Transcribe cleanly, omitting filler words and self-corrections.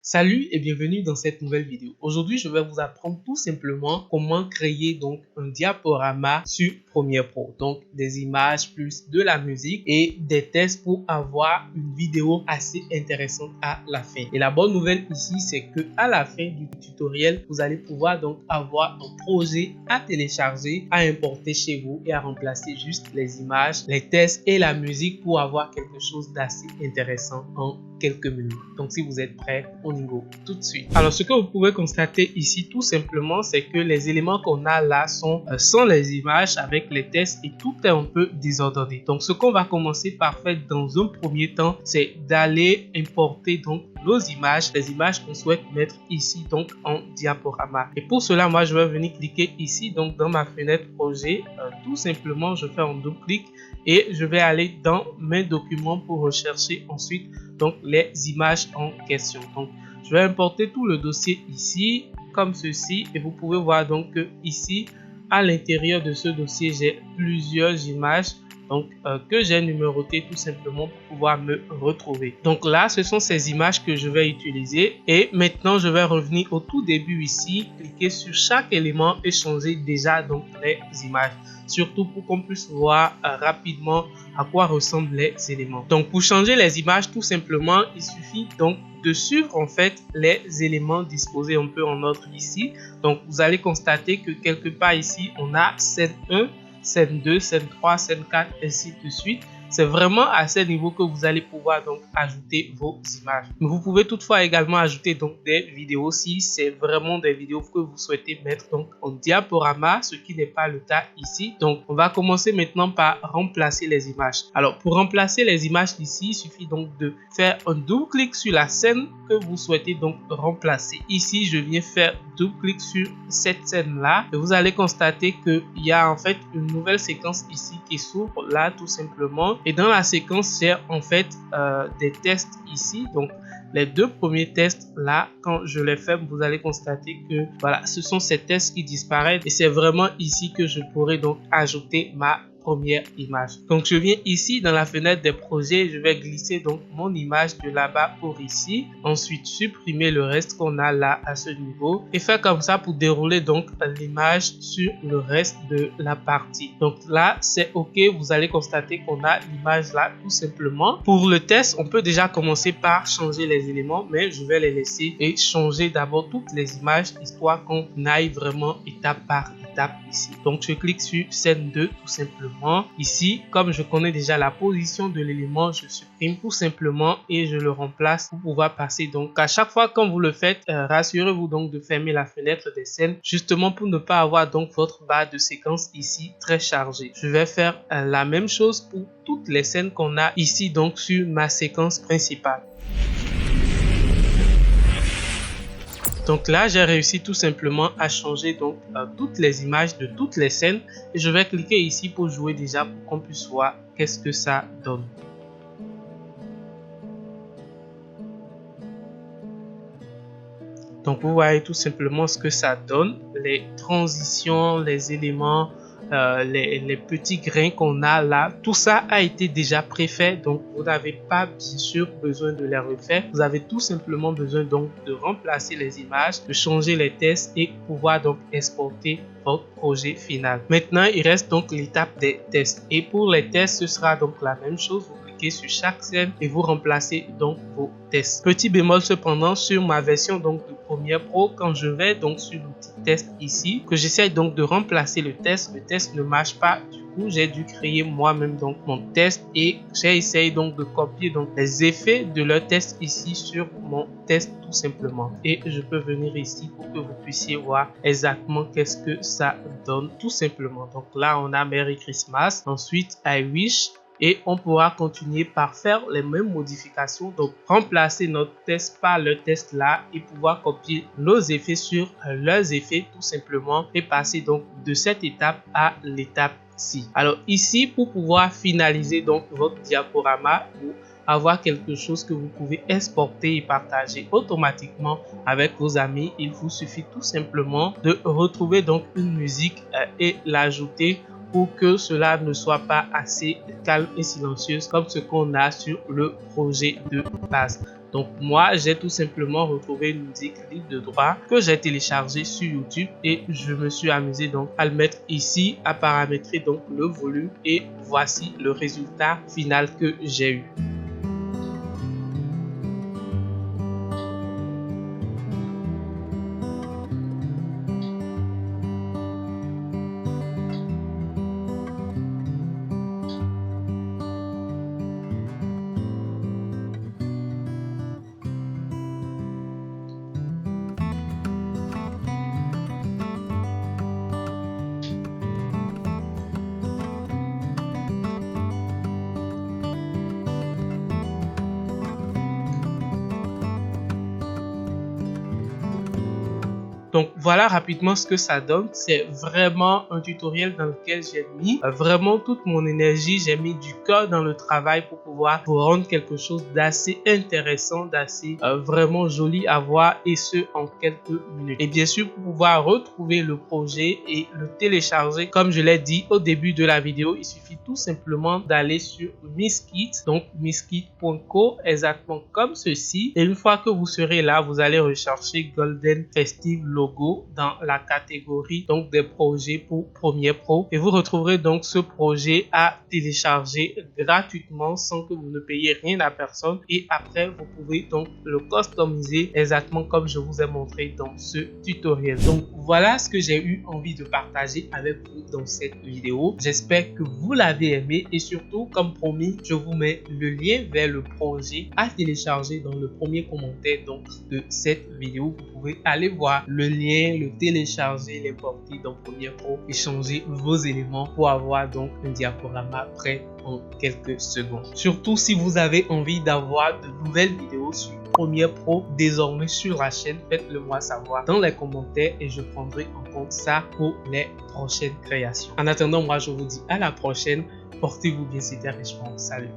Salut et bienvenue dans cette nouvelle vidéo. Aujourd'hui, je vais vous apprendre tout simplement comment créer donc un diaporama sur Premiere Pro. Donc des images plus de la musique et des tests pour avoir une vidéo assez intéressante à la fin. Et la bonne nouvelle ici, c'est que à la fin du tutoriel, vous allez pouvoir donc avoir un projet à télécharger, à importer chez vous et à remplacer juste les images, les tests et la musique pour avoir quelque chose d'assez intéressant en quelques minutes. Donc si vous êtes prêts, on y go tout de suite. Alors ce que vous pouvez constater ici tout simplement, c'est que les éléments qu'on a là sont les images avec les tests et tout est un peu désordonné. Donc ce qu'on va commencer par faire dans un premier temps, c'est d'aller importer donc nos images, les images qu'on souhaite mettre ici donc en diaporama. Et pour cela, moi je vais venir cliquer ici donc dans ma fenêtre projet. Tout simplement, je fais un double clic et je vais aller dans mes documents pour rechercher ensuite donc les images en question. Donc je vais importer tout le dossier ici comme ceci et vous pouvez voir donc que ici à l'intérieur de ce dossier j'ai plusieurs images donc que j'ai numérotées tout simplement pour pouvoir me retrouver. Donc là ce sont ces images que je vais utiliser et maintenant je vais revenir au tout début ici, cliquer sur chaque élément et changer déjà donc les images, surtout pour qu'on puisse voir rapidement à quoi ressemblent les éléments. Donc pour changer les images tout simplement il suffit donc de suivre en fait les éléments disposés un peu en ordre ici. Donc vous allez constater que quelque part ici on a scène 1, scène 2, scène 3, scène 4 ainsi de suite. C'est vraiment à ce niveau que vous allez pouvoir donc ajouter vos images. Mais vous pouvez toutefois également ajouter donc des vidéos si c'est vraiment des vidéos que vous souhaitez mettre donc en diaporama, ce qui n'est pas le cas ici. Donc on va commencer maintenant par remplacer les images. Alors pour remplacer les images ici, il suffit donc de faire un double clic sur la scène que vous souhaitez donc remplacer. Ici je viens faire double clic sur cette scène là et vous allez constater qu'il y a en fait une nouvelle séquence ici qui s'ouvre là tout simplement. Et dans la séquence, j'ai en fait des tests ici. Donc, les deux premiers tests là, quand je les fais, vous allez constater que voilà, ce sont ces tests qui disparaissent. Et c'est vraiment ici que je pourrais donc ajouter ma première image. Donc je viens ici dans la fenêtre des projets, je vais glisser donc mon image de là-bas pour ici, ensuite supprimer le reste qu'on a là à ce niveau et faire comme ça pour dérouler donc l'image sur le reste de la partie. Donc là c'est ok, vous allez constater qu'on a l'image là tout simplement. Pour le test, on peut déjà commencer par changer les éléments, mais je vais les laisser et changer d'abord toutes les images histoire qu'on aille vraiment étape par étape ici. Donc je clique sur scène 2 tout simplement. Ici, comme je connais déjà la position de l'élément, je supprime tout simplement et je le remplace pour pouvoir passer. Donc à chaque fois quand vous le faites, rassurez-vous donc de fermer la fenêtre des scènes justement pour ne pas avoir donc votre barre de séquence ici très chargée. Je vais faire la même chose pour toutes les scènes qu'on a ici donc sur ma séquence principale. Donc là, j'ai réussi tout simplement à changer donc toutes les images de toutes les scènes et je vais cliquer ici pour jouer déjà pour qu'on puisse voir qu'est-ce que ça donne. Donc vous voyez tout simplement ce que ça donne, les transitions, les éléments, les petits grains qu'on a là, tout ça a été déjà préfait, donc vous n'avez pas bien sûr besoin de les refaire. Vous avez tout simplement besoin donc de remplacer les images, de changer les tests et pouvoir donc exporter votre projet final. Maintenant, il reste donc l'étape des tests et pour les tests, ce sera donc la même chose. Vous cliquez sur chaque scène et vous remplacez donc vos tests. Petit bémol cependant sur ma version donc de Premiere Pro, quand je vais donc sur l'outil test ici, que j'essaie donc de remplacer le test ne marche pas. Du coup, j'ai dû créer moi-même donc mon test et j'ai essayé donc de copier donc les effets de leur test ici sur mon test tout simplement. Et je peux venir ici pour que vous puissiez voir exactement qu'est-ce que ça donne tout simplement. Donc là, on a Merry Christmas, ensuite I Wish. Et on pourra continuer par faire les mêmes modifications, donc remplacer notre test par le test là et pouvoir copier nos effets sur leurs effets tout simplement et passer donc de cette étape à l'étape ci. Alors ici, pour pouvoir finaliser donc votre diaporama ou avoir quelque chose que vous pouvez exporter et partager automatiquement avec vos amis, il vous suffit tout simplement de retrouver donc une musique et l'ajouter pour que cela ne soit pas assez calme et silencieuse comme ce qu'on a sur le projet de base. Donc moi, j'ai tout simplement retrouvé une musique libre de droit que j'ai téléchargée sur YouTube et je me suis amusé donc à le mettre ici, à paramétrer donc le volume et voici le résultat final que j'ai eu. Donc voilà rapidement ce que ça donne. C'est vraiment un tutoriel dans lequel j'ai mis vraiment toute mon énergie. J'ai mis du cœur dans le travail pour pouvoir vous rendre quelque chose d'assez intéressant, d'assez vraiment joli à voir et ce en quelques minutes. Et bien sûr pour pouvoir retrouver le projet et le télécharger comme je l'ai dit au début de la vidéo, il suffit tout simplement d'aller sur Misskit, donc misskit.co exactement comme ceci. Et une fois que vous serez là, vous allez rechercher Golden Festive Logo dans la catégorie donc des projets pour Premiere Pro et vous retrouverez donc ce projet à télécharger gratuitement sans que vous ne payiez rien à personne et après vous pouvez donc le customiser exactement comme je vous ai montré dans ce tutoriel. Donc voilà ce que j'ai eu envie de partager avec vous dans cette vidéo. J'espère que vous l'avez aimé et surtout comme promis je vous mets le lien vers le projet à télécharger dans le premier commentaire donc de cette vidéo. Vous pouvez aller voir le lien, le télécharger, l'importer dans Premiere Pro et changer vos éléments pour avoir donc un diaporama prêt en quelques secondes. Surtout si vous avez envie d'avoir de nouvelles vidéos sur Premiere Pro désormais sur la chaîne, faites-le moi savoir dans les commentaires et je prendrai en compte ça pour les prochaines créations. En attendant, moi je vous dis à la prochaine. Portez-vous bien, c'était Richemont. Salut.